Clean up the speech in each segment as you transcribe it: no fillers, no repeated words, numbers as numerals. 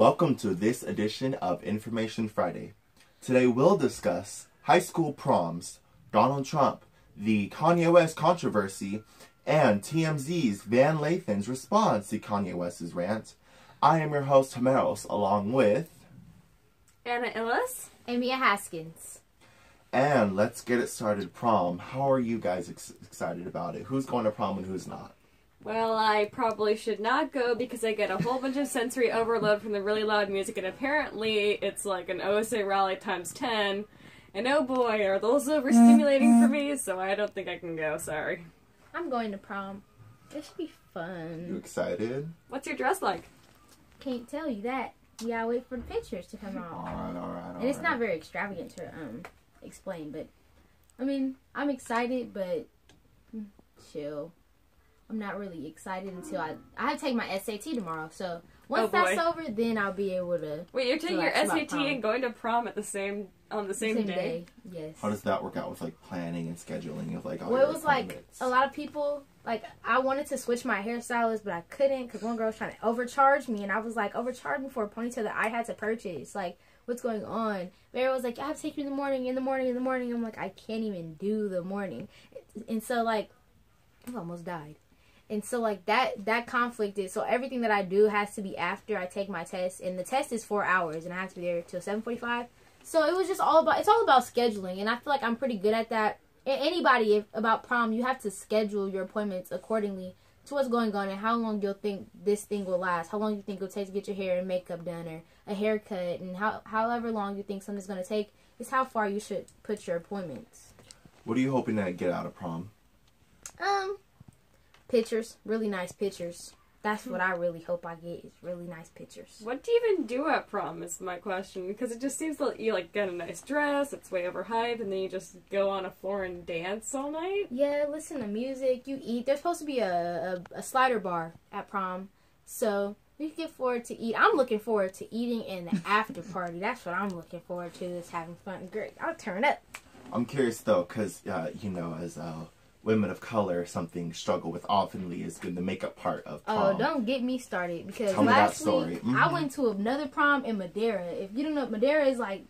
Welcome to this edition of Information Friday. Today we'll discuss high school proms, Donald Trump, the Kanye West controversy, and TMZ's Van Lathan's response to Kanye West's rant. I am your host, Hemiros, along with Anna Illis and Mia Haskins. And let's get it started. Prom. How are you guys excited about it? Who's going to prom and who's not? Well, I probably should not go because I get a whole bunch of sensory overload from the really loud music, and apparently it's like an OSA rally times 10. And oh boy, are those overstimulating for me, so I don't think I can go, sorry. I'm going to prom. It should be fun. You excited? What's your dress like? Can't tell you that. You gotta wait for the pictures to come out. Alright. And it's not very extravagant to explain, but I mean, I'm excited, but chill. I'm not really excited until I have to take my SAT tomorrow. So once that's over, then I'll be able to. Wait, you're taking your SAT and going to prom at the same day? Yes. How does that work out with like planning and scheduling of like all Well, your it was like appointments? a lot of people. Like, I wanted to switch my hairstylist, but I couldn't because one girl was trying to overcharge me, and I was like, overcharge me for a ponytail that I had to purchase. Like, what's going on? Mary was like, I have to take you in the morning. I'm like, I can't even do the morning. And so, like, I almost died. And so, like, that conflicted. So, everything that I do has to be after I take my test. And the test is 4 hours, and I have to be there till 7:45. So, it was just all about scheduling. And I feel like I'm pretty good at that. Anybody about prom, you have to schedule your appointments accordingly to what's going on and how long you'll think this thing will last, how long you think it'll take to get your hair and makeup done or a haircut, and however long you think something's going to take is how far you should put your appointments. What are you hoping to get out of prom? Pictures, really nice pictures. That's what I really hope I get, is really nice pictures. What do you even do at prom is my question, because it just seems like you like get a nice dress, it's way overhyped, and then you just go on a floor and dance all night? Yeah, listen to music, you eat. There's supposed to be a slider bar at prom, so we can get forward to eat. I'm looking forward to eating in the after party. That's what I'm looking forward to, is having fun. Great, I'll turn up. I'm curious though, because as women of color, something struggle with oftenly is the makeup part of prom. Oh, don't get me started, because Tell me that last story. week I went to another prom in Madeira. If you don't know, Madeira is like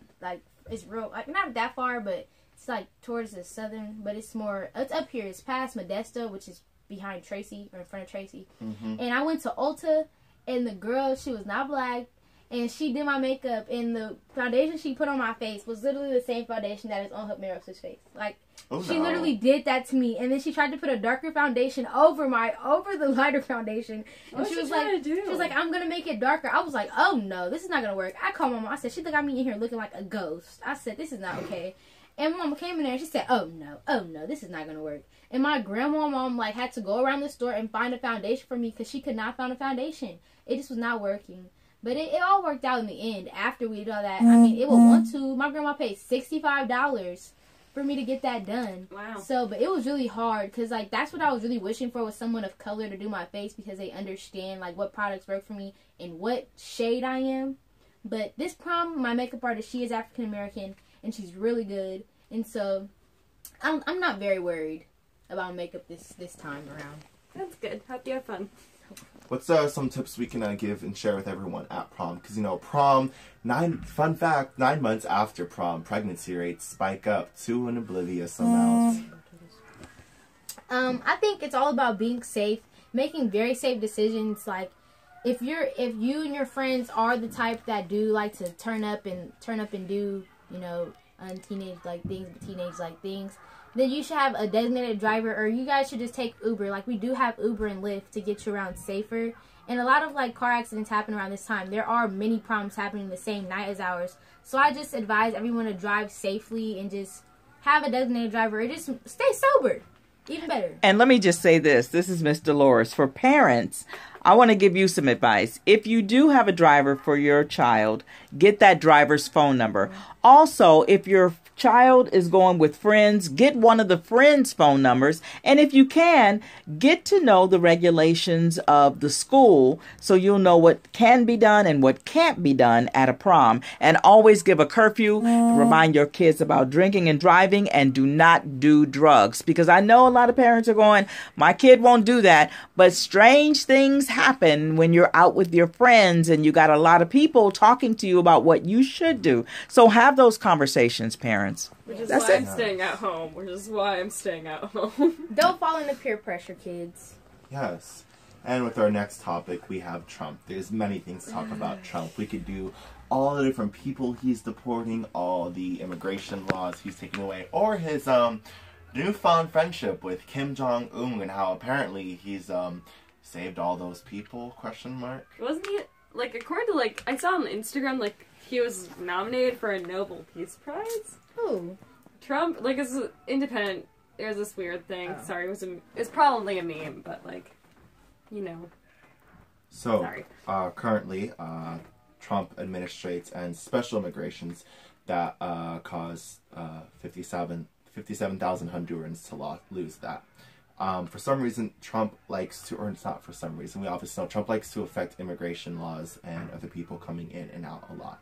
it's real, like not that far, but it's like towards the southern, but it's up here. It's past Modesto, which is behind Tracy, or in front of Tracy. And I went to Ulta, and the girl, she was not black, and she did my makeup, and the foundation she put on my face was literally the same foundation that is on Hemiros' face. Like, she literally did that to me, and then she tried to put a darker foundation over the lighter foundation. And she was like, I'm gonna make it darker. I was like, oh no, this is not gonna work. I called my mom. I said, she got me in here looking like a ghost. I said, this is not okay. And mom came in there and she said, oh no, this is not gonna work. And my mom like had to go around the store and find a foundation for me because she could not find a foundation. It just was not working. But it all worked out in the end. After we did all that, I mean, it would want to. My grandma paid $65 for me to get that done. Wow. So, but it was really hard because, like, that's what I was really wishing for, was someone of color to do my face, because they understand, like, what products work for me and what shade I am. But this prom, my makeup artist, she is African American, and she's really good. And so, I'm not very worried about makeup this time around. That's good. Hope you have fun. What's some tips we can give and share with everyone at prom? Because, prom, fun fact, 9 months after prom, pregnancy rates spike up to an oblivious amount. I think it's all about being safe, making very safe decisions. Like, if you and your friends are the type that do like to turn up and do, teenage things, then you should have a designated driver, or you guys should just take Uber. Like, we do have Uber and Lyft to get you around safer. And a lot of, like, car accidents happen around this time. There are many proms happening the same night as ours. So I just advise everyone to drive safely and just have a designated driver, or just stay sober. Even better. And let me just say this. This is Miss Dolores. For parents, I want to give you some advice. If you do have a driver for your child, get that driver's phone number. Also, if your child is going with friends, get one of the friends' phone numbers. And if you can, get to know the regulations of the school so you'll know what can be done and what can't be done at a prom. And always give a curfew. Remind your kids about drinking and driving, and do not do drugs. Because I know a lot of parents are going, my kid won't do that. But strange things happen when you're out with your friends and you got a lot of people talking to you about what you should do. So have those conversations, parents. Which is That's why it. I'm staying at home. Which is why I'm staying at home. Don't fall into peer pressure, kids. Yes. And with our next topic, we have Trump. There's many things to talk about Trump. We could do all the different people he's deporting, all the immigration laws he's taking away, or his newfound friendship with Kim Jong-un and how apparently he's saved all those people, question mark. Wasn't he, like, according to, like, I saw on Instagram, like, he was nominated for a Nobel Peace Prize? Who? Trump, like, is independent. There's this weird thing. Sorry, it's probably a meme, but, like, you know. So, Sorry. Currently, Trump administrates and special immigrations that cause 57,000 Hondurans to lose that. For some reason, Trump likes to, or it's not for some reason, we obviously know Trump likes to affect immigration laws and other people coming in and out a lot.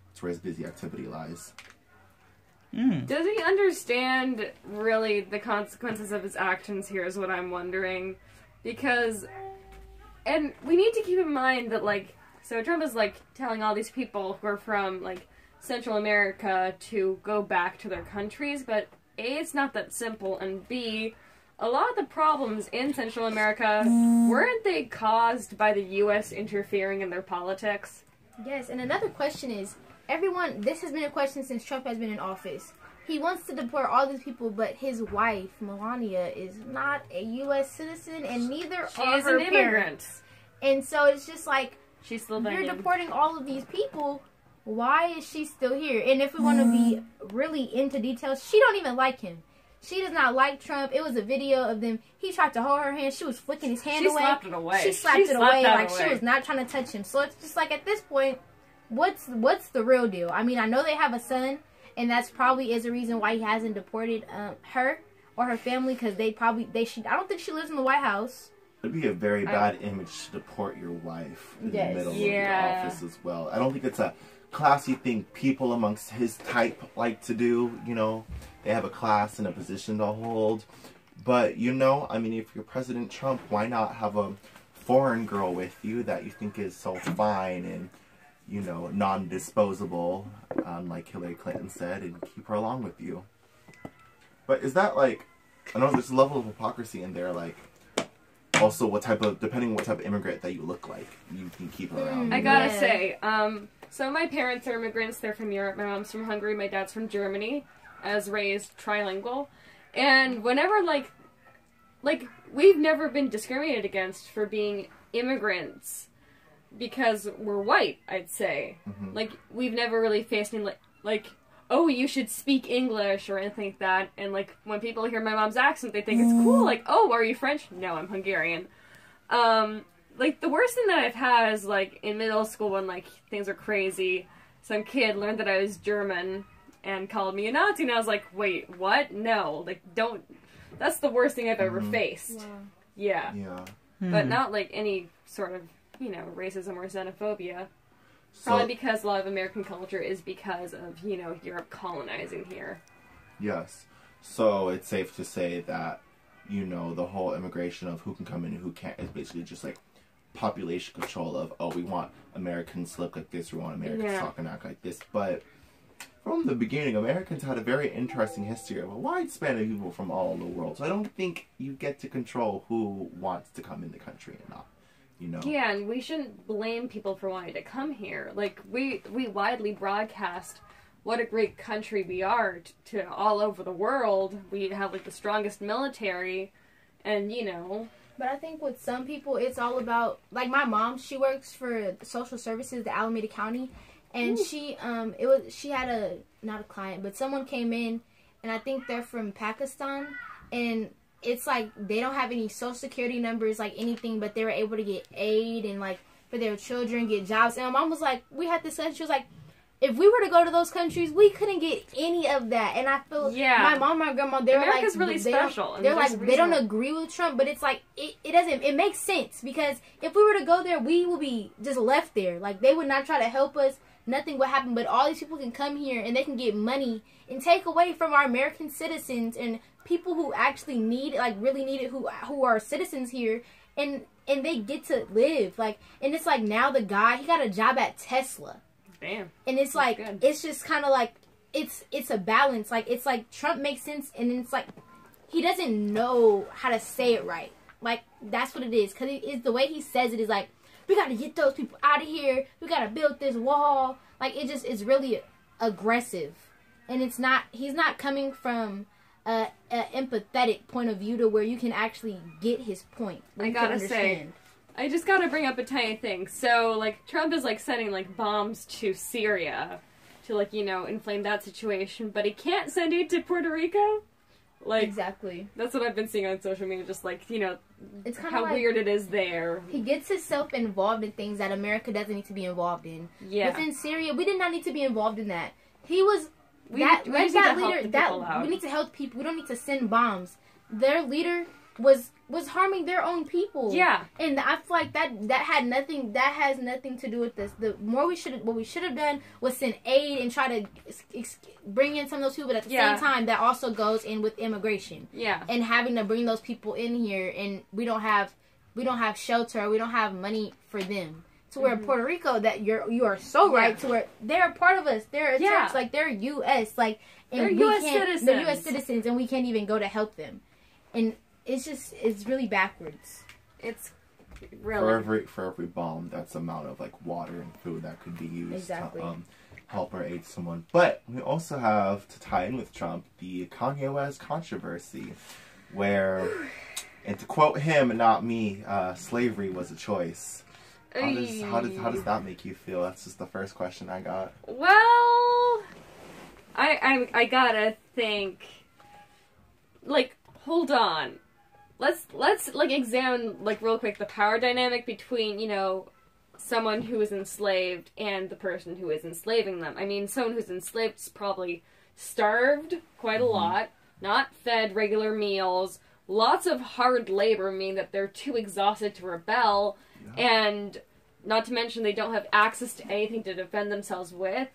That's where his busy activity lies. Does he understand, really, the consequences of his actions here is what I'm wondering. Because, and we need to keep in mind that, like, so Trump is, like, telling all these people who are from, like, Central America to go back to their countries, but A, it's not that simple, and B, a lot of the problems in Central America, weren't they caused by the U.S. interfering in their politics? Yes, and another question is, this has been a question since Trump has been in office. He wants to deport all these people, but his wife, Melania, is not a U.S. citizen, and neither are her an immigrant. parents. And so it's just like, She's still you're banging. deporting all of these people. Why is she still here? And if we want to be really into details, she don't even like him. She does not like Trump. It was a video of them. He tried to hold her hand. She was flicking his hand away. She slapped it away. She slapped it away like she was not trying to touch him. So it's just like, at this point, what's the real deal? I mean, I know they have a son, and that's probably is a reason why he hasn't deported her or her family, because I don't think she lives in the White House. It'd be a very bad image to deport your wife in the middle of your office as well. I don't think it's a classy thing people amongst his type like to do. You know, they have a class and a position to hold. But, you know, I mean, if you're President Trump, why not have a foreign girl with you that you think is so fine and, you know, non-disposable, like Hillary Clinton said, and keep her along with you? But is that, like, I know there's a level of hypocrisy in there, like, also depending on what type of immigrant that you look like, you can keep her around. I gotta say, so my parents are immigrants. They're from Europe. My mom's from Hungary. My dad's from Germany, as raised trilingual. And whenever, like, we've never been discriminated against for being immigrants because we're white, I'd say. Mm-hmm. Like, we've never really faced any, like, oh, you should speak English or anything like that. And, like, when people hear my mom's accent, they think it's cool. Like, oh, are you French? No, I'm Hungarian. Like, the worst thing that I've had is, like, in middle school when, like, things are crazy, some kid learned that I was German and called me a Nazi, and I was like, wait, what? No. Like, don't... That's the worst thing I've ever faced. Wow. Yeah. Yeah. But not, like, any sort of, you know, racism or xenophobia. So, Probably because a lot of American culture is because of, you know, Europe colonizing here. yes. So it's safe to say that, you know, the whole immigration of who can come in and who can't is basically just like population control of, oh, we want Americans to look like this, we want Americans to talk and act like this. But from the beginning, Americans had a very interesting history of a wide span of people from all over the world. So I don't think you get to control who wants to come in the country and not. You know. Yeah, and we shouldn't blame people for wanting to come here. Like, we widely broadcast what a great country we are to all over the world. We have, like, the strongest military, and, you know... But I think with some people, it's all about... Like, my mom, she works for social services, the Alameda County, and she had not a client, but someone came in, and I think they're from Pakistan, and... It's like they don't have any social security numbers, like anything, but they were able to get aid and like for their children, get jobs. And my mom was like, we had this discussion. She was like, if we were to go to those countries, we couldn't get any of that. And I feel my mom, my grandma, they're America's like, really special. They're like, they don't agree with Trump, but it's like it makes sense because if we were to go there, we would be just left there. Like they would not try to help us. Nothing would happen. But all these people can come here and they can get money and take away from our American citizens and people who actually need, like really need it, who are citizens here, and and they get to live. Like, and it's like now the guy, he got a job at Tesla. Damn. And it's like, good. it's just kind of like, it's a balance. Like, it's like Trump makes sense, and then it's like, he doesn't know how to say it right. Like, that's what it is. Because it's the way he says it is like, we got to get those people out of here. We got to build this wall. Like, it just is really aggressive. And it's not, he's not coming from a empathetic point of view to where you can actually get his point. I gotta say, I just gotta bring up a tiny thing. So, like, Trump is, like, sending, like, bombs to Syria to, like, you know, inflame that situation, but he can't send aid to Puerto Rico? Like, exactly. That's what I've been seeing on social media, just, like, you know, it's how like, weird it is there. He gets himself involved in things that America doesn't need to be involved in. Yeah. Within Syria, we did not need to be involved in that. He was... We need to help the people out. We need to help people. We don't need to send bombs. Their leader was harming their own people. Yeah. And I feel like that has nothing to do with this. What we should have done was send aid and try to bring in some of those people, but at the same time that also goes in with immigration. Yeah. And having to bring those people in here, and we don't have shelter, we don't have money for them. To where Puerto Rico, that you are so right, to where they're a part of us. They're a church, like they're U.S. Like, and they're U.S. citizens. They're U.S. citizens, and we can't even go to help them. And it's really backwards. It's really for every bomb, that's the amount of like water and food that could be used to help or aid someone. But we also have, to tie in with Trump, the Kanye West controversy, where, and to quote him, not me, slavery was a choice. How does that make you feel? That's just the first question I got. Well, I gotta think. Like, hold on. Let's like examine like real quick the power dynamic between, you know, someone who is enslaved and the person who is enslaving them. I mean, someone who's enslaved is probably starved quite a lot, not fed regular meals, lots of hard labor, meaning that they're too exhausted to rebel. And not to mention they don't have access to anything to defend themselves with.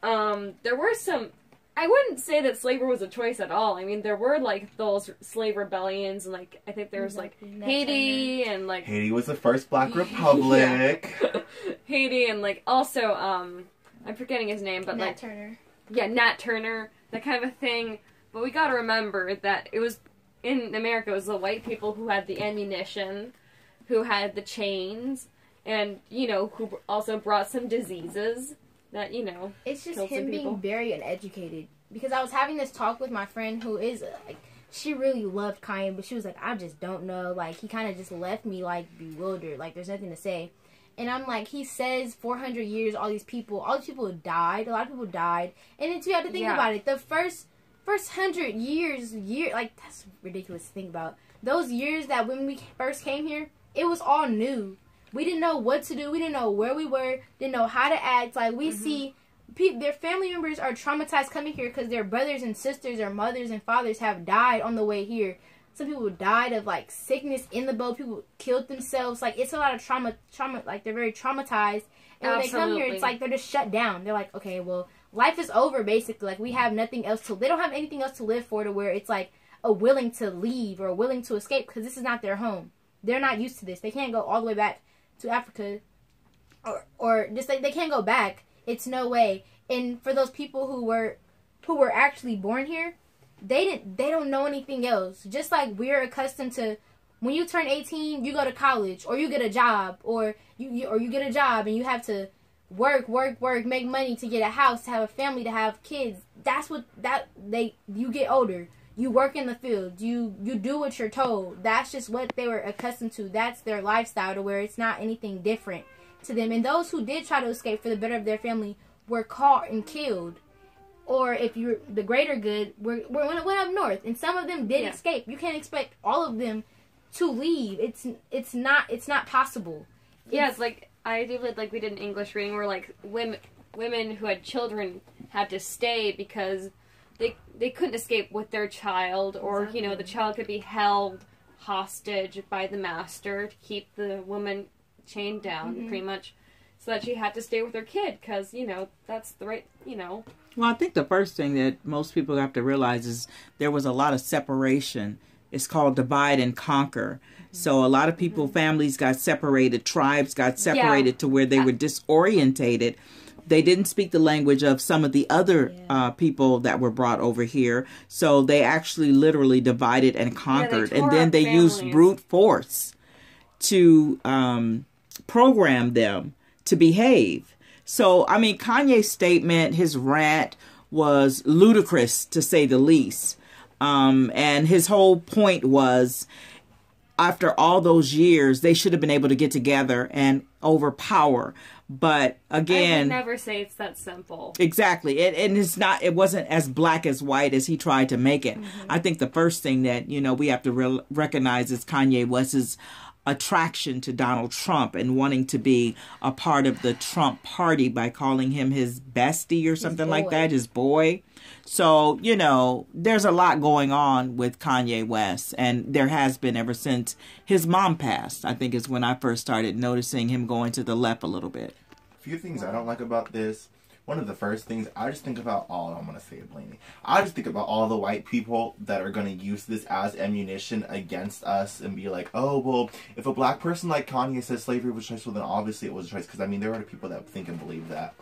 There were some... I wouldn't say that slavery was a choice at all. I mean, there were, like, those slave rebellions, and, like, I think there was, like, Haiti, and, like... Haiti was the first Black Republic. Haiti, and, like, also, I'm forgetting his name, but, Nat Turner. Yeah, Nat Turner, that kind of a thing. But we gotta remember that it was... In America, it was the white people who had the ammunition, who had the chains, and, you know, who also brought some diseases that, you know, it's just him being very uneducated. Because I was having this talk with my friend who is, like, she really loved Kanye, but she was like, I just don't know. Like, he kind of just left me, like, bewildered. Like, there's nothing to say. And I'm like, he says 400 years, all these people died. A lot of people died. And then, too, you have to think about it. The first 100 years, like, that's ridiculous to think about. Those years that when we first came here, it was all new. We didn't know what to do. We didn't know where we were. Didn't know how to act. Like, we see their family members are traumatized coming here because their brothers and sisters or mothers and fathers have died on the way here. Some people died of, like, sickness in the boat. People killed themselves. Like, it's a lot of trauma. Like, they're very traumatized. And when they come here, it's like they're just shut down. They're like, okay, well, life is over, basically. Like, we have nothing else to... They don't have anything else to live for, to where it's, like, a willing to leave or a willing to escape, because this is not their home. They're not used to this. They can't go all the way back to Africa, or just like they can't go back. It's no way. And for those people who were actually born here, they don't know anything else. Just like we're accustomed to, when you turn 18, you go to college, or you get a job, or you get a job and you have to work, make money to get a house, to have a family, to have kids. That's what you get older. You work in the field. You do what you're told. That's just what they were accustomed to. That's their lifestyle, to where it's not anything different to them. And those who did try to escape for the better of their family were caught and killed. Or if you're the greater good, went up north. And some of them did escape. You can't expect all of them to leave. It's not possible. Yeah, it's like, I do like we did an English reading where, like, women who had children had to stay because they couldn't escape with their child, or, you know, the child could be held hostage by the master to keep the woman chained down, pretty much, so that she had to stay with her kid, because, you know, that's the right, you know. Well, I think the first thing that most people have to realize is there was a lot of separation It's called divide and conquer. So a lot of people, families got separated, tribes got separated to where they were disorientated. They didn't speak the language of some of the other people that were brought over here. So they actually literally divided and conquered. And then they used brute force to program them to behave. So, I mean, Kanye's statement, his rant was ludicrous, to say the least. And his whole point was, after all those years, they should have been able to get together and overpower. But again, I would never say it's that simple. Exactly. And it's not, it wasn't as black as white as he tried to make it. I think the first thing that, we have to recognize is Kanye West's attraction to Donald Trump and wanting to be a part of the Trump party by calling him his bestie or something like that, his boy. So, there's a lot going on with Kanye West, and there has been ever since his mom passed. I think is when I first started noticing him going to the left a little bit. A few things I don't like about this. One of the first things, I just think about I'm going to say it plainly. I just think about all the white people that are going to use this as ammunition against us and be like, oh, well, if a black person like Kanye says slavery was a choice, well, then obviously it was a choice. Because, there are people that think and believe that.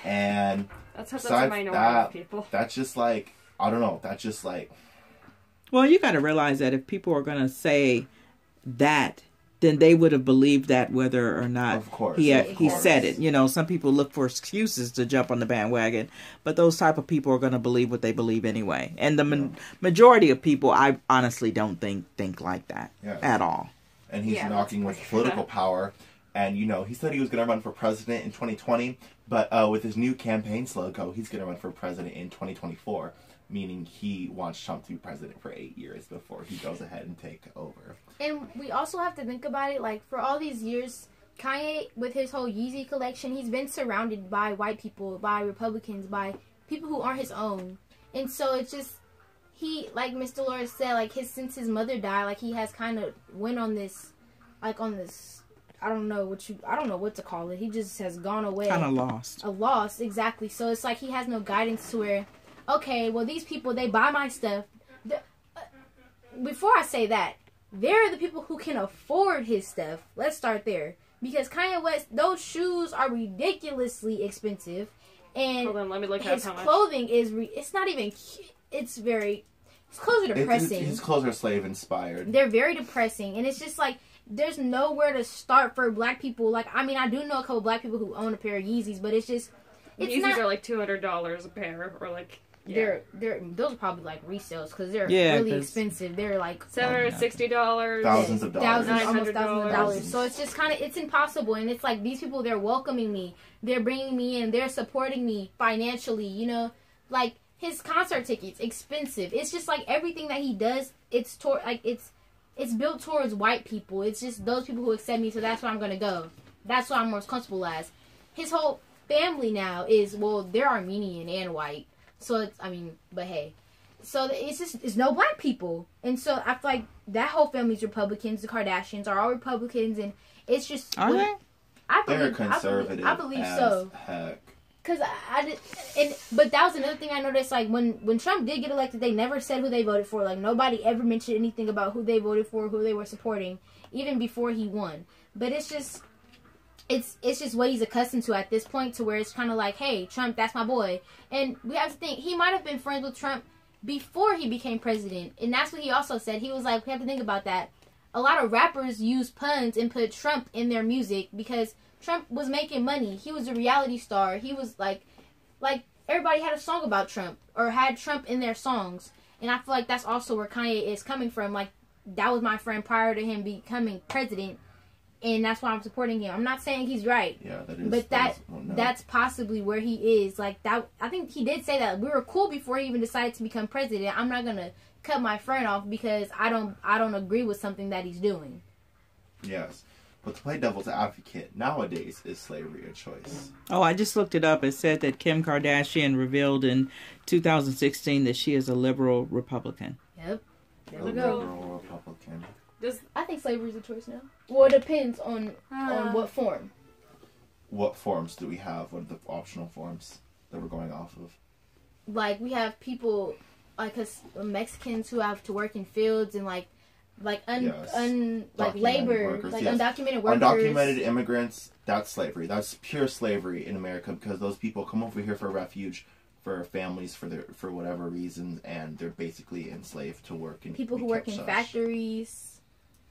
And that's a minority of people. That's just like, I don't know. That's just like... Well, you got to realize that if people are going to say that, then they would have believed that whether or not he said it. Some people look for excuses to jump on the bandwagon, but those type of people are going to believe what they believe anyway. And the majority of people, I honestly don't think like that at all. And he's knocking with political power. And, he said he was going to run for president in 2020, but with his new campaign slogan, he's going to run for president in 2024, meaning he wants Trump to be president for 8 years before he goes ahead and take over. And we also have to think about it, like, for all these years, Kanye, with his whole Yeezy collection, he's been surrounded by white people, by Republicans, by people who aren't his own. And so it's just, like Miss Dolores said, like, since his mother died, like, he has kind of went on this, I don't know what to call it. He just has gone away. Kind of lost. A loss, exactly. So it's like he has no guidance to where, okay, well, these people, they buy my stuff. Before I say that, they're the people who can afford his stuff. Let's start there. Because Kanye West, those shoes are ridiculously expensive. And hold on, let me look his clothing is, it's not even, it's very, his clothes are depressing. His clothes are slave inspired. They're very depressing. And it's just like, there's nowhere to start for black people. Like, I do know a couple black people who own a pair of Yeezys, but it's just, Yeezys are like $200 a pair, or like, those are probably like resales because they're really expensive. They're like $760, thousands of dollars, almost thousands of dollars. So it's just it's impossible. And it's like these people, they're welcoming me, they're bringing me in, they're supporting me financially. Like his concert tickets, expensive. It's just like everything that he does. It's built towards white people. It's just those people who accept me. So that's where I'm gonna go. That's what I'm most comfortable as. His whole family now is they're Armenian and white. So it's, but hey. So it's no black people. And so I feel like that whole family's Republicans. The Kardashians are all Republicans. And it's just... Are they? They're conservative. I believe so. Heck. Because but that was another thing I noticed. Like, when Trump did get elected, they never said who they voted for. Like, nobody ever mentioned anything about who they voted for, who they were supporting, even before he won. But it's just... It's just what he's accustomed to at this point, to where it's kind of like, hey, Trump, that's my boy. And we have to think, he might have been friends with Trump before he became president. And that's what he also said. He was like, we have to think about that. A lot of rappers use puns and put Trump in their music because Trump was making money. He was a reality star. He was like everybody had a song about Trump or had Trump in their songs. And I feel like that's also where Kanye is coming from. Like, that was my friend prior to him becoming president. And that's why I'm supporting him. I'm not saying he's right. Yeah, that is. But that's possibly where he is. Like, that, I think he did say that we were cool before he even decided to become president. I'm not gonna cut my friend off because I don't agree with something that he's doing. Yes. But to play devil's advocate, nowadays, is slavery a choice? Oh, I just looked it up. It said that Kim Kardashian revealed in 2016 that she is a liberal Republican. Yep. There we go. Liberal Republican. I think slavery is a choice now. Well, it depends on what form. What forms do we have? What are the optional forms that we're going off of? Like, we have people like Mexicans who have to work in fields and like Documented labor, workers, like yes. undocumented workers. Undocumented immigrants, that's slavery. That's pure slavery in America, because those people come over here for refuge, for families, for whatever reasons, and they're basically enslaved to work. And people who work in factories,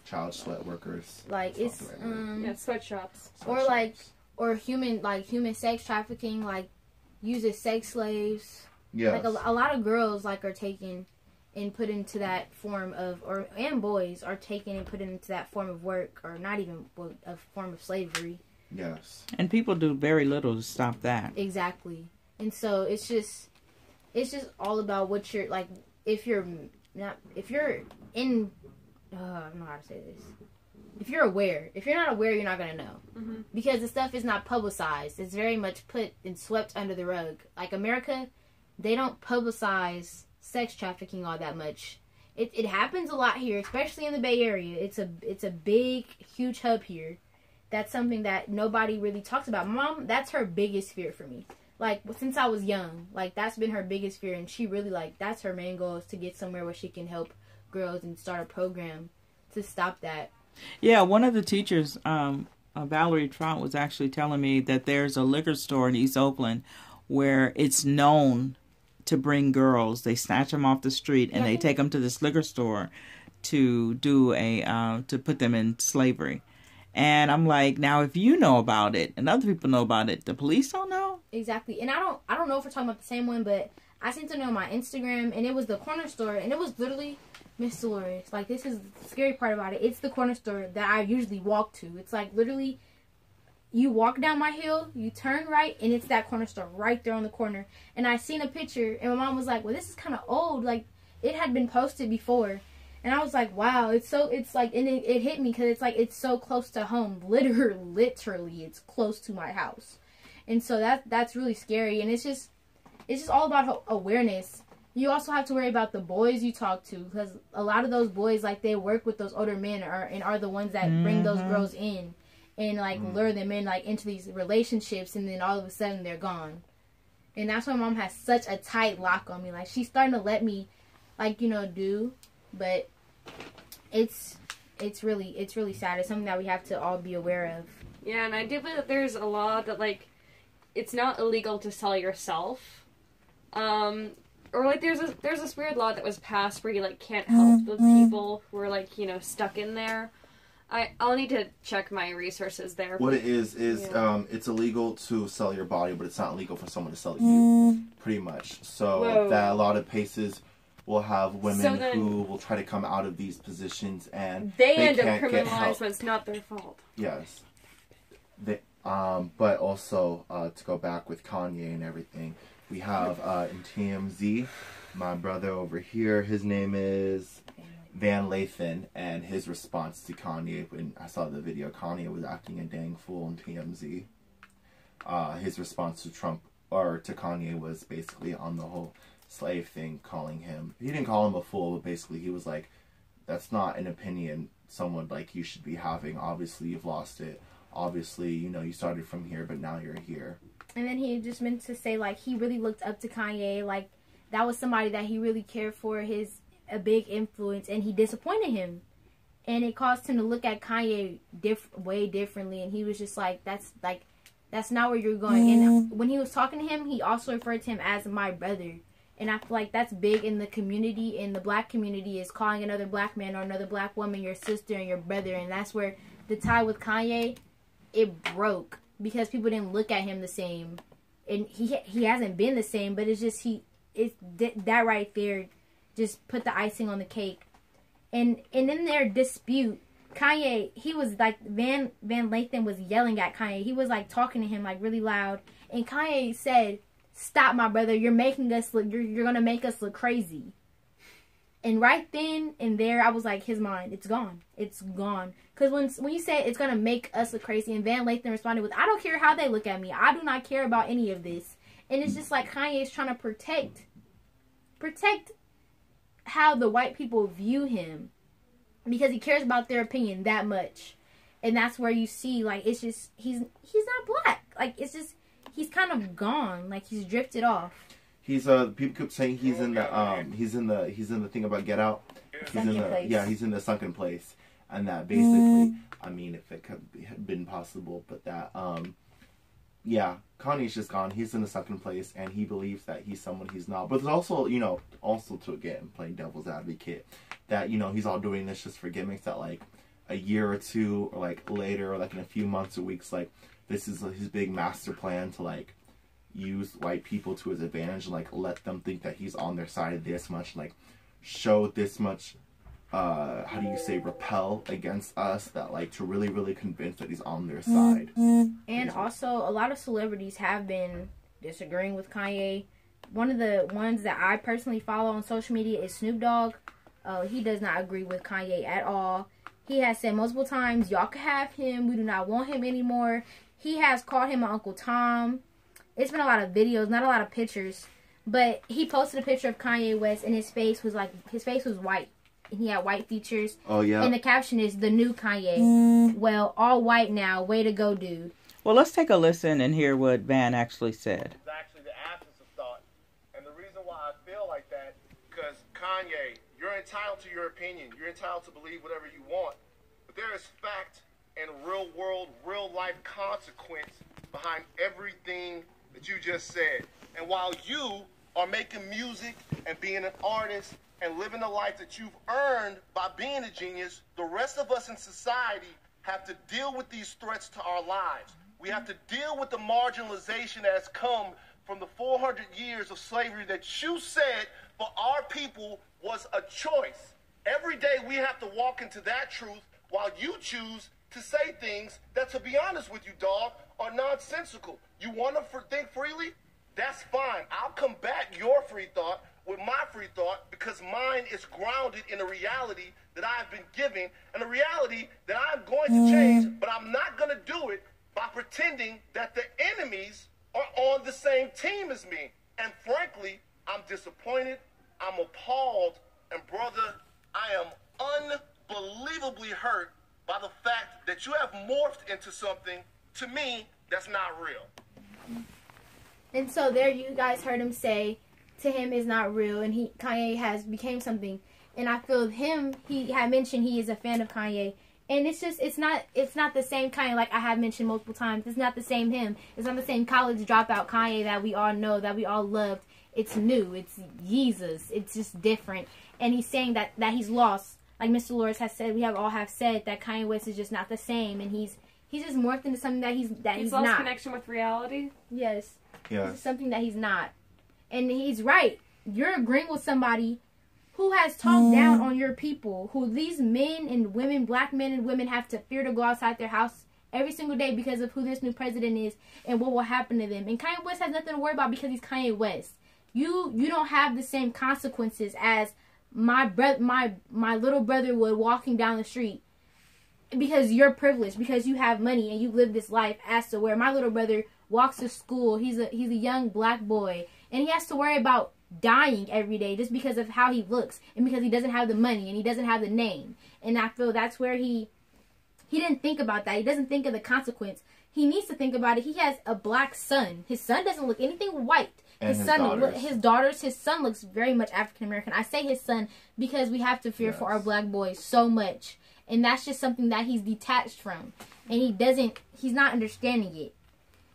child sweat workers, like it's sweatshops, or human sex trafficking, like uses sex slaves. Yes. Like a lot of girls like are taken and put into that form of, and boys are taken and put into that form of work, or not even a form of slavery. Yes. And people do very little to stop that. Exactly. And so it's just all about what you're like. If you're in, I don't know how to say this. If you're aware, if you're not aware, you're not gonna know, because the stuff is not publicized. It's very much put and swept under the rug. Like America, they don't publicize sex trafficking all that much. It happens a lot here, especially in the Bay Area. It's a big, huge hub here. That's something that nobody really talks about. My mom, that's her biggest fear for me. Like, since I was young, like, that's been her biggest fear, and she really, like, that's her main goal, is to get somewhere where she can help girls and start a program to stop that. Yeah, one of the teachers, Valerie Trout, was actually telling me that there's a liquor store in East Oakland where it's known to bring girls. They snatch them off the street and they take them to this liquor store to do to put them in slavery. And I'm like, now if you know about it and other people know about it, the police don't know? Exactly. And I don't know if we're talking about the same one, but I sent to know on my Instagram, and it was the corner store, and it was literally Miss Dolores. Like, this is the scary part about it. It's the corner store that I usually walk to. It's like literally, you walk down my hill, you turn right, and it's that corner store right there on the corner. And I seen a picture, and my mom was like, well, this is kind of old. Like, it had been posted before. And I was like, wow, it's like, and it hit me, because it's like, it's so close to home. Literally, it's close to my house. And so that's really scary. And it's just all about awareness. You also have to worry about the boys you talk to, because a lot of those boys, like, they work with those older men and are the ones that bring those girls in and, like, lure them in, like, into these relationships, and then all of a sudden they're gone. And that's why Mom has such a tight lock on me. Like, she's starting to let me, like, do, but it's really sad. It's something that we have to all be aware of. Yeah, and I do believe that there's a law that, like, it's not illegal to sell yourself. Or, like, there's this weird law that was passed where you, like, can't help the people who are, like, stuck in there. I'll need to check my resources there. What it is it's illegal to sell your body, but it's not illegal for someone to sell you, pretty much. So that a lot of places will have women who will try to come out of these positions, and they end up criminalized when it's not their fault. Yes. But also, to go back with Kanye and everything, we have in TMZ, my brother over here, his name is Van Lathan, and his response to Kanye, when I saw the video, Kanye was acting a dang fool in TMZ. His response to Trump, or to Kanye, was basically on the whole slave thing, calling him, he didn't call him a fool, but basically he was like, that's not an opinion someone like you should be having. Obviously you've lost it. Obviously, you started from here, but now you're here. And then he just meant to say, like, he really looked up to Kanye, like, that was somebody that he really cared for, a big influence, and he disappointed him. And it caused him to look at Kanye way differently, and he was just like, that's not where you're going. And when he was talking to him, he also referred to him as my brother. And I feel like that's big in the community, in the black community, is calling another black man or another black woman your sister and your brother. And that's where the tie with Kanye, it broke, because people didn't look at him the same. And he hasn't been the same, but it's just, that right there just put the icing on the cake. And in their dispute, Kanye, he was like, Van Lathan was yelling at Kanye. He was like talking to him like really loud. And Kanye said, stop, my brother, you're making us look, you're gonna make us look crazy. And right then and there, I was like, his mind, it's gone. It's gone. Because when you say it's gonna make us look crazy, and Van Lathan responded with, I don't care how they look at me. I do not care about any of this. And it's just like Kanye is trying to protect how the white people view him, because he cares about their opinion that much. And that's where you see, like, it's just, he's not black. Like, it's just, he's kind of gone. Like, he's drifted off. He's people keep saying he's in the thing about Get Out. He's in the sunken place, and that basically, I mean, if it could have been possible, but that Kanye's just gone. He's in the sunken place, and he believes that he's someone he's not. But there's also, also to again playing devil's advocate, that he's all doing this just for gimmicks. That like a year or two, or like later, or like in a few months or weeks, like this is his big master plan to like use white people to his advantage and like let them think that he's on their side this much, like show this much repel against us, that like to really, really convince that he's on their side. And also a lot of celebrities have been disagreeing with Kanye. One of the ones that I personally follow on social media is Snoop Dogg. He does not agree with Kanye at all. He has said multiple times, y'all can have him, we do not want him anymore. He has called him Uncle Tom. It's been a lot of videos, not a lot of pictures. But he posted a picture of Kanye West, and his face was white. And he had white features. Oh, yeah. And the caption is, the new Kanye. Well, all white now. Way to go, dude. Well, let's take a listen and hear what Van actually said. It's actually the absence of thought. And the reason why I feel like that, because Kanye, you're entitled to your opinion. You're entitled to believe whatever you want. But there is fact and real world, real life consequence behind everything that you just said. And while you are making music and being an artist and living the life that you've earned by being a genius, the rest of us in society have to deal with these threats to our lives. We have to deal with the marginalization that has come from the 400 years of slavery that you said for our people was a choice. Every day we have to walk into that truth while you choose to say things that, to be honest with you, dog, are nonsensical. You want to think freely? That's fine. I'll combat your free thought with my free thought, because mine is grounded in a reality that I've been given and a reality that I'm going to change, but I'm not going to do it by pretending that the enemies are on the same team as me. And frankly, I'm disappointed, I'm appalled, and brother, I am unbelievably hurt by the fact that you have morphed into something, to me, that's not real. And so there you guys heard him say, to him is not real, and Kanye has became something. And I feel he had mentioned he is a fan of Kanye. And it's not the same Kanye, like I have mentioned multiple times. It's not the same him. It's not the same college dropout Kanye that we all know, that we all loved. It's new. It's Jesus. It's just different. And he's saying that he's lost. Like Mr. Loris has said, we all have said that Kanye West is just not the same, and he's just morphed into something that he's lost not. Connection with reality. Yes. Yeah. This is something that he's not. And he's right. You're agreeing with somebody who has talked down on your people, who these men and women, black men and women, have to fear to go outside their house every single day because of who this new president is and what will happen to them. And Kanye West has nothing to worry about because he's Kanye West. You don't have the same consequences as my little brother would walking down the street, because you're privileged, because you have money and you live this life, as to where my little brother walks to school. He's a young black boy, and he has to worry about dying every day just because of how he looks and because he doesn't have the money and he doesn't have the name. And I feel that's where he didn't think about that. He doesn't think of the consequence. He needs to think about it. He has a black son. His son doesn't look anything white. And his daughters. His son looks very much African American. I say his son because we have to fear for our black boys so much. And that's just something that he's detached from. And he's not understanding it.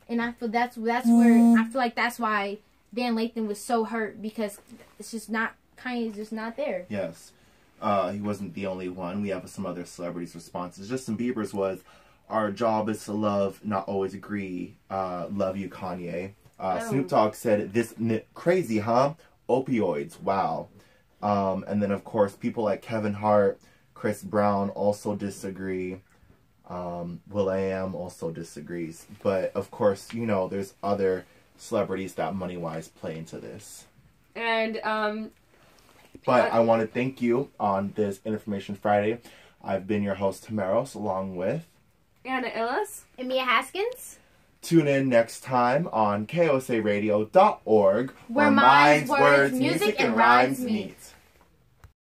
And I feel that's where, I feel like that's why Dan Lathan was so hurt, because it's just not, Kanye's just not there. Yes. He wasn't the only one. We have some other celebrities' responses. Justin Bieber's was, our job is to love, not always agree. Love you, Kanye. Snoop Dogg said, this crazy, huh? Opioids, wow. And then, of course, people like Kevin Hart, Chris Brown also disagree. will.i.am also disagrees. But, of course, there's other celebrities that money-wise play into this. And, But I want to thank you on this Information Friday. I've been your host, Hemiros, along with Anna Illis And Mia Haskins. Tune in next time on KOSARadio.org, where minds, words, music, and rhymes meet.